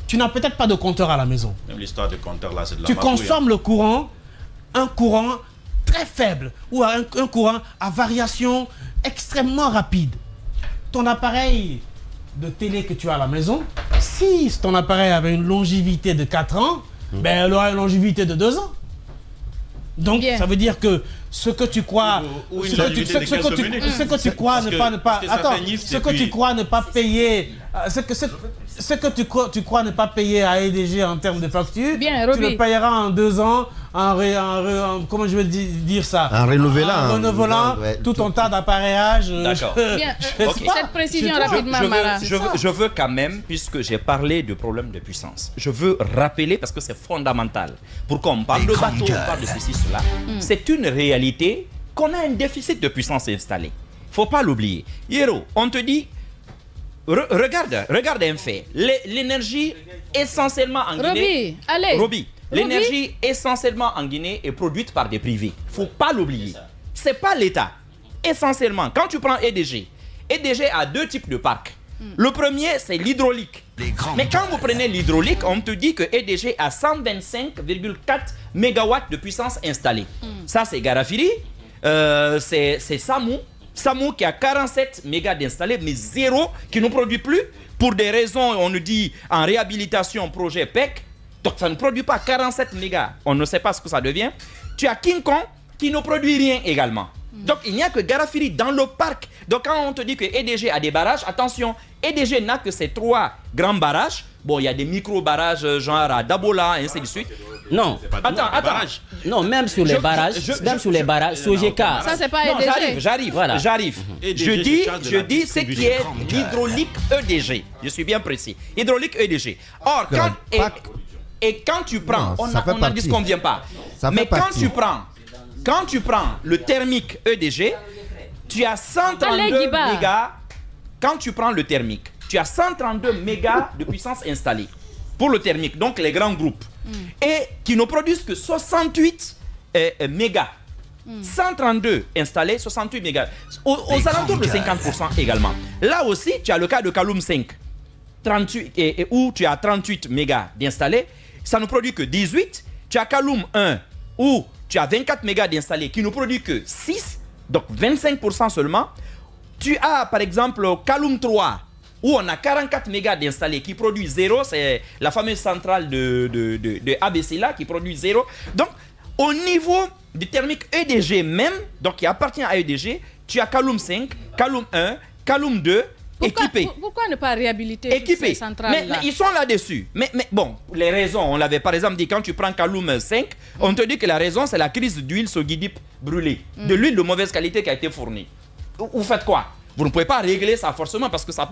Tu n'as peut-être pas de compteur à la maison. Même l'histoire de compteur, là, c'est de la Tu consommes le courant, un courant très faible ou un courant à variation extrêmement rapide. Ton appareil de télé que tu as à la maison, si ton appareil avait une longévité de 4 ans, ben, elle aura une longévité de 2 ans. Donc, ça veut dire que ce que tu crois, ce que tu crois ne pas payer, ce que tu crois ne pas payer à EDG en termes de facture, tu le payeras en 2 ans comment je vais dire ça, en renouvelant tout ton tas d'appareillage. D'accord. Cette précision rapidement, Mara. Je veux quand même, puisque j'ai parlé du problème de puissance, je veux rappeler, parce que c'est fondamental, pourquoi on parle de bateau, on parle de ceci, cela, c'est une réalité qu'on a un déficit de puissance installé. Il ne faut pas l'oublier. Hiro, on te dit, regarde un fait, l'énergie essentiellement en Guinée... Roby, l'énergie essentiellement en Guinée est produite par des privés. Il ne faut pas l'oublier. Ce n'est pas l'État. Essentiellement, quand tu prends EDG a 2 types de parcs. Le premier, c'est l'hydraulique. Mais quand vous prenez l'hydraulique, on te dit que EDG a 125,4 MW de puissance installée. Ça, c'est Garafiri. C'est Samou qui a 47 mégas d'installés, mais 0 qui ne produit plus. Pour des raisons, on nous dit, en réhabilitation, projet PEC. Donc ça ne produit pas 47 mégas. On ne sait pas ce que ça devient. Tu as King Kong qui ne produit rien également. Donc il n'y a que Garafiri dans le parc. Donc quand on te dit que EDG a des barrages, attention, EDG n'a que ces 3 grands barrages. Bon, il y a des micro-barrages genre à Dabola, et ainsi de suite. Non. Attends. Non, même sur les barrages, Sojeka. Ça, c'est pas Non, EDG. j'arrive. Je dis ce qui est l'hydraulique EDG. Je suis bien précis. Hydraulique EDG. Or, quand tu prends, on n'en disconvient pas. Mais quand tu prends le thermique EDG, tu as 132 mégas. Quand tu prends le thermique, tu as 132 mégas de puissance installée pour le thermique, donc les grands groupes, et qui ne produisent que 68 mégas. 132 installés, 68 mégas. Aux alentours de 50% également. Là aussi, tu as le cas de Kaloum 5, 38, où tu as 38 mégas d'installés. Ça ne produit que 18. Tu as Kaloum 1, où tu as 24 mégas d'installés, qui ne produit que 6, donc 25% seulement. Tu as par exemple Kaloum 3, où on a 44 mégas d'installés qui produit 0. C'est la fameuse centrale de ABC là qui produit 0. Donc, au niveau du thermique EDG même, donc qui appartient à EDG, tu as Kaloum 5, Kaloum 1, Kaloum 2, équipés. Pourquoi ne pas réhabiliter ces centrales-là? Mais ils sont là-dessus. Mais bon, les raisons, on l'avait par exemple dit, quand tu prends Kaloum 5, on te dit que la raison, c'est la crise d'huile Sogidip brûlée, de l'huile de mauvaise qualité qui a été fournie. Vous faites quoi? Vous ne pouvez pas régler ça forcément parce que ça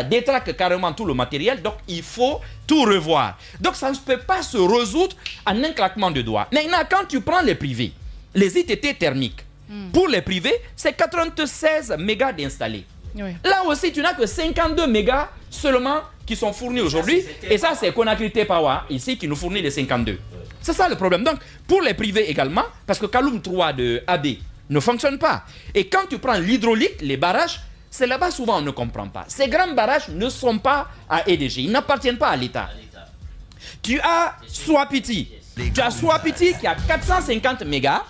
détraque carrément tout le matériel. Donc, il faut tout revoir. Donc, ça ne peut pas se résoudre en un claquement de doigts. Maintenant, quand tu prends les privés, les ITT thermiques, pour les privés, c'est 96 mégas d'installés. Oui. Là aussi, tu n'as que 52 mégas seulement qui sont fournis aujourd'hui. Et ça, c'est Conakry Power ici qui nous fournit les 52. C'est ça le problème. Donc, pour les privés également, parce que Kaloum 3 de AB ne fonctionne pas. Et quand tu prends l'hydraulique, les barrages, c'est là-bas souvent on ne comprend pas. Ces grands barrages ne sont pas à EDG, ils n'appartiennent pas à l'État. Tu as Swapiti. Tu as Swapiti qui a 450 mégas,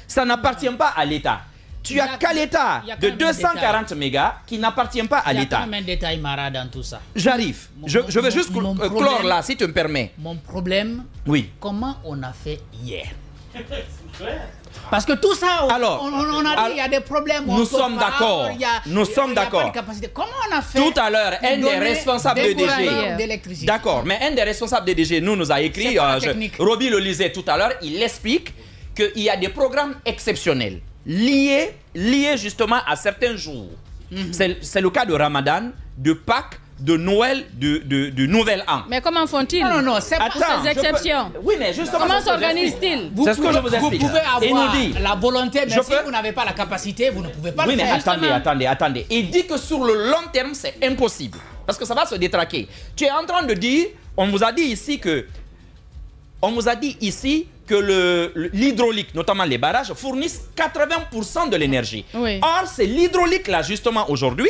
ça n'appartient pas à l'État. Tu as Kaleta de 240 mégas qui n'appartient pas à l'État. Il y a quand même un détail Mara dans tout ça. J'arrive. Je vais juste clore là, si tu me permets. Mon problème, oui. Comment on a fait hier? Parce que tout ça, on a dit qu'il y a des problèmes. Nous sommes d'accord. Nous sommes d'accord. Comment on a fait? Tout à l'heure, un des responsables de DG. D'accord, mais un des responsables de DG nous a écrit, Roby le lisait tout à l'heure, il explique qu'il y a des programmes exceptionnels liés justement à certains jours. C'est le cas de Ramadan, de Pâques, de Noël, de Nouvel An. Mais comment font-ils? Non, c'est pas ces exceptions. Oui, mais justement, comment s'organisent-ils? C'est ce que je vous explique. Vous pouvez avoir la volonté, mais si vous n'avez pas la capacité, vous ne pouvez pas le faire. Oui, mais attendez. Il dit que sur le long terme, c'est impossible. Parce que ça va se détraquer. Tu es en train de dire, on vous a dit ici que l'hydraulique, notamment les barrages, fournissent 80% de l'énergie. Oui. Or, c'est l'hydraulique là, justement, aujourd'hui,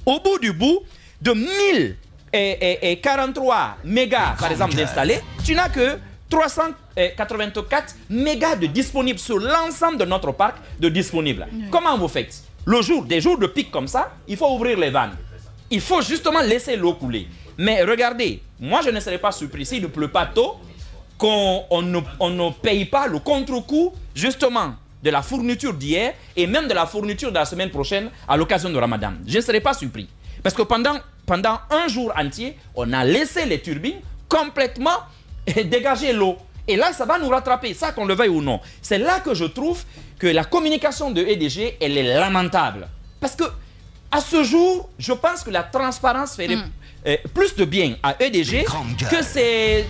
au bout du bout, de 1043 mégas, par exemple, d'installés, tu n'as que 384 mégas de disponibles sur l'ensemble de notre parc de disponibles. Oui. Comment vous faites? Des jours de pic comme ça, il faut ouvrir les vannes. Il faut justement laisser l'eau couler. Mais regardez, moi je ne serais pas surpris s'il ne pleut pas tôt, qu'on ne paye pas le contre-coup, justement, de la fourniture d'hier et même de la fourniture de la semaine prochaine à l'occasion de Ramadan. Je ne serais pas surpris. Parce que pendant un jour entier, on a laissé les turbines complètement dégager l'eau. Et là, ça va nous rattraper, ça qu'on le veuille ou non. C'est là que je trouve que la communication de EDG, elle est lamentable. Parce que, à ce jour, je pense que la transparence ferait plus de bien à EDG que ces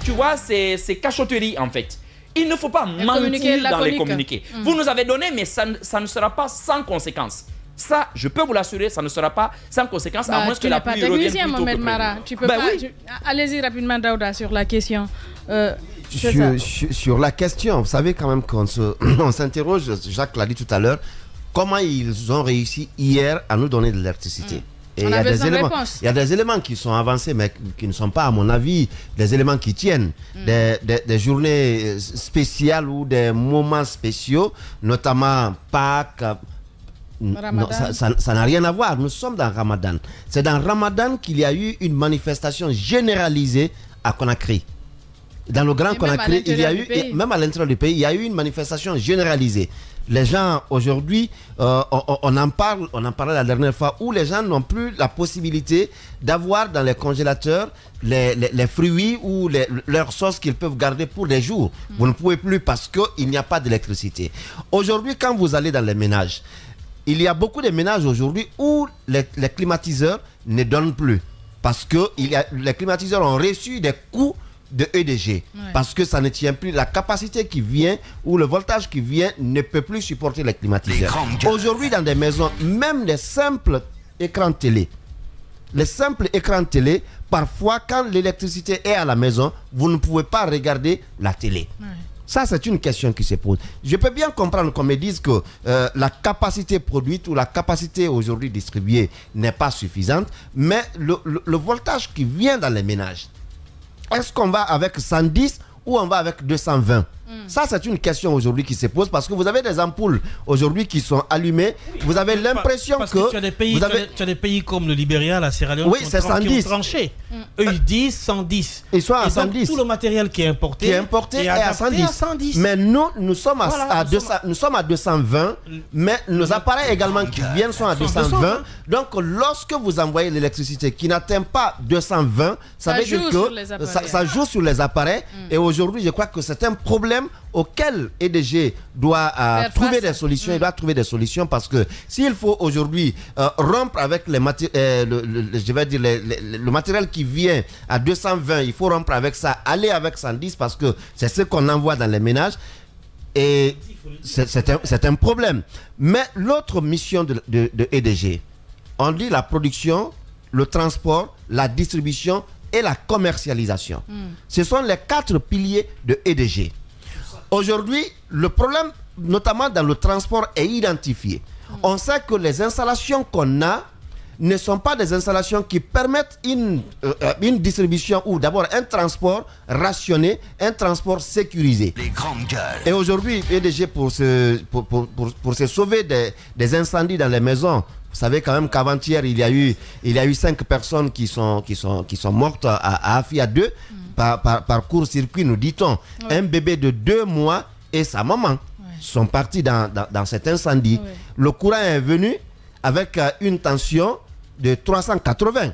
cachotteries, en fait. Il ne faut pas mentir dans les communiqués. Vous nous avez donné, mais ça ne sera pas sans conséquence. Ça, je peux vous l'assurer, ça ne sera pas sans conséquence, à moins que la pluie revienne plus tôt que prévu. Tu peux pas. Oui. Allez-y rapidement, Daouda, sur la question. Sur la question, vous savez quand même qu'on s'interroge, Jacques l'a dit tout à l'heure, comment ils ont réussi hier à nous donner de l'électricité. Et il y a des éléments qui sont avancés, mais qui ne sont pas, à mon avis, des éléments qui tiennent. Des journées spéciales ou des moments spéciaux, notamment Pâques. Non, ça n'a rien à voir. Nous sommes dans Ramadan. C'est dans Ramadan qu'il y a eu une manifestation généralisée à Conakry. Dans le Grand Conakry, il y a eu, même à l'intérieur du pays, il y a eu une manifestation généralisée. Les gens aujourd'hui, on en parlait la dernière fois, où les gens n'ont plus la possibilité d'avoir dans les congélateurs les fruits ou leurs sauces qu'ils peuvent garder pour des jours. Vous ne pouvez plus parce qu'il n'y a pas d'électricité. Aujourd'hui, quand vous allez dans les ménages, il y a beaucoup de ménages aujourd'hui où les climatiseurs ne donnent plus. Parce que les climatiseurs ont reçu des coûts de EDG. Parce que ça ne tient plus. La capacité qui vient ou le voltage qui vient ne peut plus supporter les climatiseurs. Aujourd'hui, dans des maisons, même des simples écrans télé, les simples écrans télé, parfois, quand l'électricité est à la maison, vous ne pouvez pas regarder la télé. Ça, c'est une question qui se pose. Je peux bien comprendre qu'on me dise que la capacité produite ou la capacité aujourd'hui distribuée n'est pas suffisante, mais le voltage qui vient dans les ménages, est-ce qu'on va avec 110 ou on va avec 220? Ça, c'est une question aujourd'hui qui se pose parce que vous avez des ampoules aujourd'hui qui sont allumées. Vous avez l'impression que... tu as des pays comme le Libéria, la Sierra Leone, qui ont tranché. Eux, ils disent 110. Ils sont à 110. Tout le matériel qui est importé est à 110. Mais nous sommes à 220. Mais nos appareils également qui viennent sont à 220. Donc, lorsque vous envoyez l'électricité qui n'atteint pas 220, ça veut dire que ça joue sur les appareils. Et aujourd'hui, je crois que c'est un problème auquel EDG doit trouver des solutions. Il doit trouver des solutions parce que s'il faut aujourd'hui rompre avec le matériel qui vient à 220, il faut rompre avec ça, aller avec 110 parce que c'est ce qu'on envoie dans les ménages. Et c'est un problème. Mais l'autre mission de EDG, on dit la production, le transport, la distribution et la commercialisation. Ce sont les 4 piliers de EDG. Aujourd'hui, le problème, notamment dans le transport, est identifié. On sait que les installations qu'on a ne sont pas des installations qui permettent une distribution ou d'abord un transport rationné, un transport sécurisé. Les grandes gueules. Et aujourd'hui, EDG, pour se sauver des incendies dans les maisons, vous savez quand même qu'avant-hier, il y a eu 5 personnes qui sont mortes à Afia 2 par court-circuit, nous dit-on. Un bébé de 2 mois et sa maman sont partis dans cet incendie. Le courant est venu avec une tension de 380.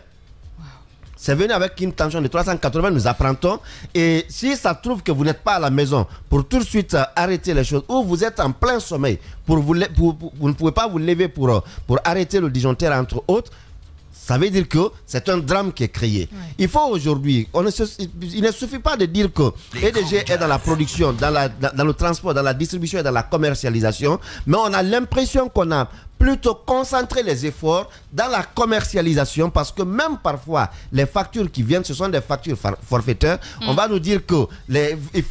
C'est venu avec une tension de 380, nous apprendons. Et si ça trouve que vous n'êtes pas à la maison pour tout de suite arrêter les choses, ou vous êtes en plein sommeil, vous ne pouvez pas vous lever pour arrêter le disjoncteur entre autres, ça veut dire que c'est un drame qui est créé. Il faut aujourd'hui, il ne suffit pas de dire que EDG est dans la production, dans le transport, dans la distribution et dans la commercialisation, mais on a l'impression qu'on a plutôt concentré les efforts dans la commercialisation parce que même parfois les factures qui viennent, ce sont des factures forfaitaires. On va nous dire que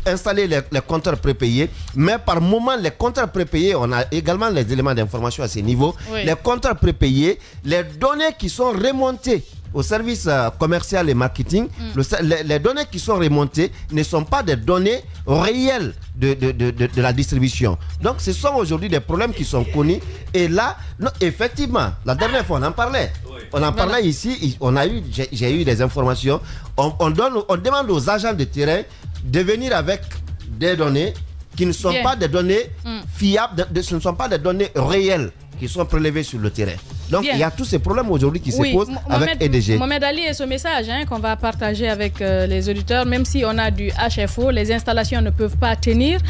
installer les compteurs prépayés, mais par moment les compteurs prépayés, on a également les éléments d'information à ce niveau. Les compteurs prépayés, les données qui sont remontées au service commercial et marketing, les données qui sont remontées ne sont pas des données réelles de la distribution. Donc ce sont aujourd'hui des problèmes qui sont connus. Et là, effectivement, la dernière fois on en parlait. On en parlait ici, j'ai eu des informations. On demande aux agents de terrain de venir avec des données qui ne sont pas des données fiables, ce ne sont pas des données réelles qui sont prélevées sur le terrain. Donc il y a tous ces problèmes aujourd'hui qui se posent avec EDG. Mohamed Ali et ce message qu'on va partager avec les auditeurs, même si on a du HFO, les installations ne peuvent pas tenir.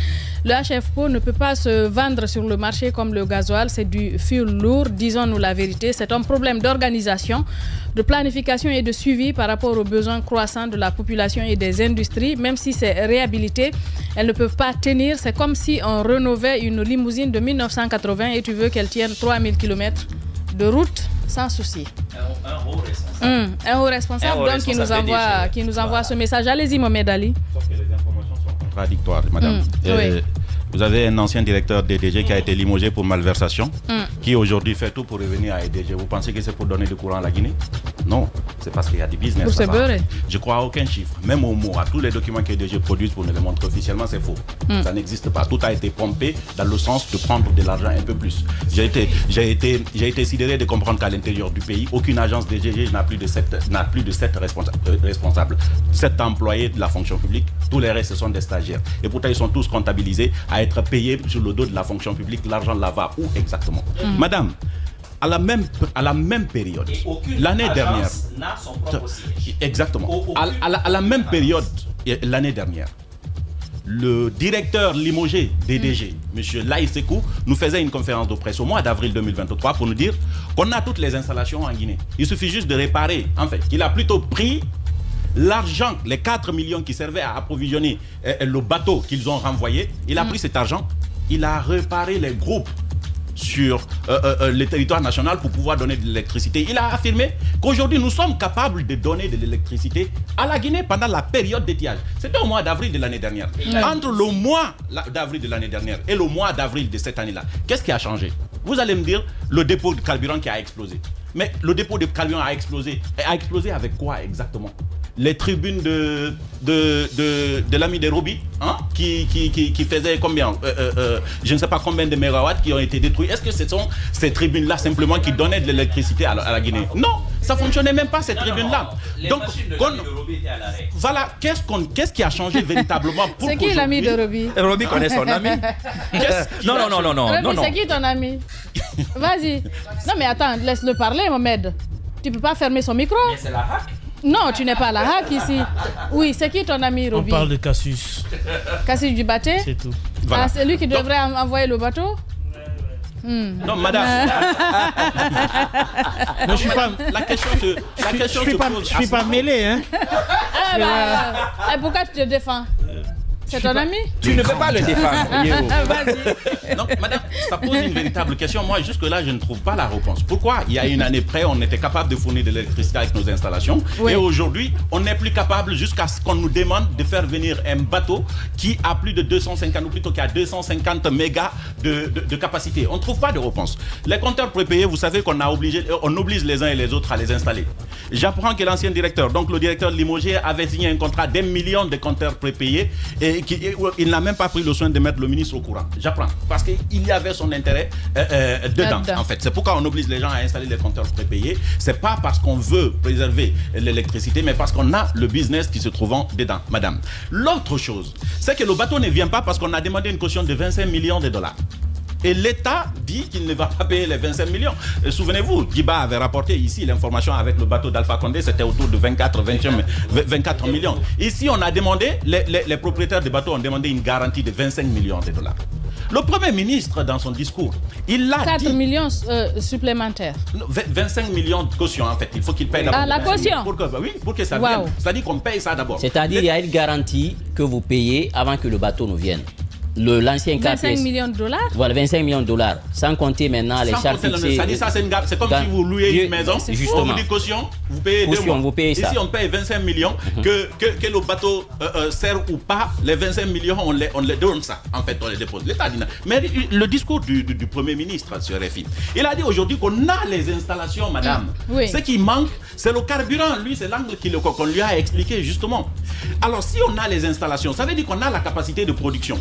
Le HFO ne peut pas se vendre sur le marché comme le gasoil, c'est du fuel lourd, disons-nous la vérité. C'est un problème d'organisation, de planification et de suivi par rapport aux besoins croissants de la population et des industries. Même si c'est réhabilité, elles ne peuvent pas tenir. C'est comme si on rénovait une limousine de 1980 et tu veux qu'elle tienne 3000 km de route sans souci. Un haut responsable donc, qui nous envoie ce message. Allez-y, Mohamed Ali. Sauf que les informations sont contradictoires, madame. Vous avez un ancien directeur d'EDG qui a été limogé pour malversation, qui aujourd'hui fait tout pour revenir à EDG. Vous pensez que c'est pour donner du courant à la Guinée? Non. c'est parce qu'il y a du business. Pour se beurrer. Je crois à aucun chiffre, même au mot, à tous les documents que DG produisent pour nous les montrer officiellement, c'est faux. Ça n'existe pas. Tout a été pompé dans le sens de prendre de l'argent un peu plus. J'ai été sidéré de comprendre qu'à l'intérieur du pays, aucune agence DG n'a plus de 7 responsables. 7 employés de la fonction publique, tous les restes, ce sont des stagiaires. Et pourtant, ils sont tous comptabilisés à être payés sur le dos de la fonction publique. L'argent là va où exactement? Madame, à la même période, l'année dernière, n'a son propre siège. exactement, à la même période, l'année dernière, le directeur limogé DDG, M. Laïsekou, nous faisait une conférence de presse au mois d'avril 2023 pour nous dire qu'on a toutes les installations en Guinée. Il suffit juste de réparer. En fait, il a plutôt pris l'argent, les 4 millions qui servaient à approvisionner le bateau qu'ils ont renvoyé. Il a pris cet argent, il a réparé les groupes sur le territoire national pour pouvoir donner de l'électricité. Il a affirmé qu'aujourd'hui, nous sommes capables de donner de l'électricité à la Guinée pendant la période d'étiage. C'était au mois d'avril de l'année dernière. Entre le mois d'avril de l'année dernière et le mois d'avril de cette année-là, qu'est-ce qui a changé? Vous allez me dire, le dépôt de carburant qui a explosé. Mais le dépôt de carburant a explosé. A explosé avec quoi exactement? Les tribunes de l'ami de Roby, hein, qui faisaient combien je ne sais pas combien de mégawatts qui ont été détruits. Est-ce que ce sont ces tribunes-là simplement qui donnaient de l'électricité à la Guinée? Non, ça ne fonctionnait même pas, ces tribunes-là. Donc, voilà, qu'est-ce qui a changé véritablement pour C'est qui l'ami de Roby? Roby connaît son ami. Non. C'est qui ton ami? Vas-y. Non mais attends, laisse-le parler, Mohamed. Tu ne peux pas fermer son micro? Mais c'est la hack. Non, tu n'es pas la hack ici. Oui, c'est qui ton ami Roby? On parle de Cassius. Cassius du Baté? C'est tout. Voilà. Ah, c'est lui qui devrait envoyer le bateau? Non, madame. Non, je suis pas. La question se pose. Je suis pas mêlé, hein. Pourquoi tu te défends? C'est ton ami? Tu ne peux pas le défendre. Vas-y. Non, madame, ça pose une véritable question. Moi, jusque-là, je ne trouve pas la réponse. Pourquoi, il y a une année près, on était capable de fournir de l'électricité avec nos installations, et aujourd'hui, on n'est plus capable jusqu'à ce qu'on nous demande de faire venir un bateau qui a plus de 250, ou plutôt qui a 250 mégas de capacité. On ne trouve pas de réponse. Les compteurs prépayés, vous savez qu'on oblige les uns et les autres à les installer. J'apprends que l'ancien directeur, donc le directeur limogé, avait signé un contrat d'1 million de compteurs prépayés et il n'a même pas pris le soin de mettre le ministre au courant. J'apprends. Parce qu'il y avait son intérêt dedans, en fait. C'est pourquoi on oblige les gens à installer les compteurs prépayés. C'est pas parce qu'on veut préserver l'électricité, mais parce qu'on a le business qui se trouve dedans, madame. L'autre chose, c'est que le bateau ne vient pas parce qu'on a demandé une caution de 25 millions de dollars. Et l'État dit qu'il ne va pas payer les 25 millions. Souvenez-vous, Djiba avait rapporté ici l'information avec le bateau d'Alpha Condé, c'était autour de 24 millions. Ici, on a demandé, les propriétaires des bateaux ont demandé une garantie de 25 millions de dollars. Le Premier ministre, dans son discours, il a dit... 4 millions supplémentaires. 25 millions de caution, en fait. Il faut qu'il paye d'abord. Ah, la caution? Pour que ça vienne. C'est-à-dire qu'on paye ça d'abord. C'est-à-dire qu'il y a une garantie que vous payez avant que le bateau ne vienne. L'ancien cas 25 millions de dollars. Voilà, 25 millions de dollars. Sans compter maintenant les charges fixées. C'est comme si vous louez une maison. Justement. On vous dit caution, vous payez 2 mois. Vous payez ça. Ici, on paye 25 millions. Que le bateau sert ou pas, les 25 millions, on les donne ça. En fait, on les dépose. L'État dit. Mais le discours du Premier ministre sur RFI, il a dit aujourd'hui qu'on a les installations, madame. Oui. Ce qui manque, c'est le carburant. Lui, c'est l'angle qu'on lui a expliqué, justement. Alors, si on a les installations, ça veut dire qu'on a la capacité de production.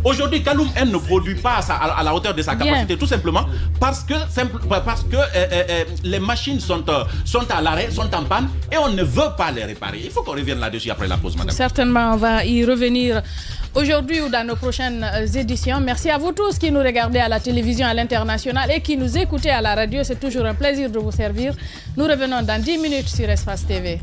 Aujourd'hui, Kaloum N ne produit pas à la hauteur de sa capacité, tout simplement parce que les machines sont à l'arrêt, sont en panne et on ne veut pas les réparer. Il faut qu'on revienne là-dessus après la pause, madame. Certainement, on va y revenir aujourd'hui ou dans nos prochaines éditions. Merci à vous tous qui nous regardez à la télévision à l'international et qui nous écoutez à la radio. C'est toujours un plaisir de vous servir. Nous revenons dans 10 minutes sur Espace TV.